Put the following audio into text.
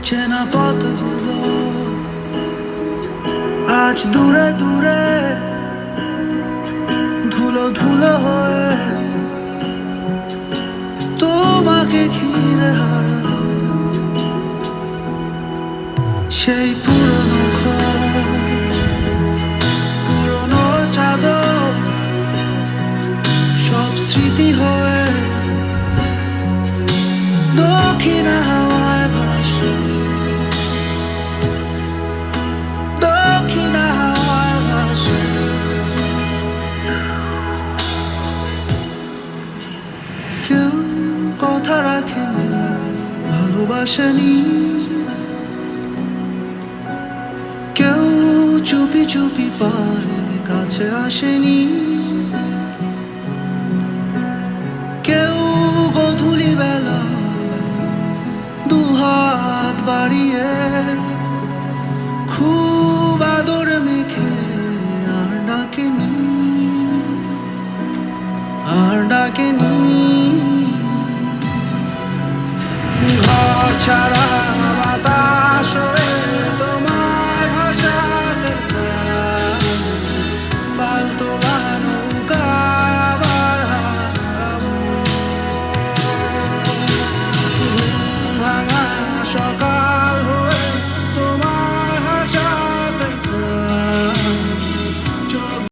চেনা পথগুলো আজ দূরে দূরে ধুলো ধুলো হয়ে তোমাকে ঘিরে হারালো সেই পুরনো ঘর, পুরনো চাদর, সব স্মৃতি হয়ে দক্ষিণ হাওয়ায় ভাসে, দক্ষিণ হাওয়ায় ভাসে। কেউ কথা রাখেনি, ভালোবাসেনি, কেউ চুপি চুপি পারে কাছে আসেনি, কেউ গধূলি বেলা দুহাত বাড়িয়ে খুব আদর মেখে আর ডাকেনি, আর ডাকেনি।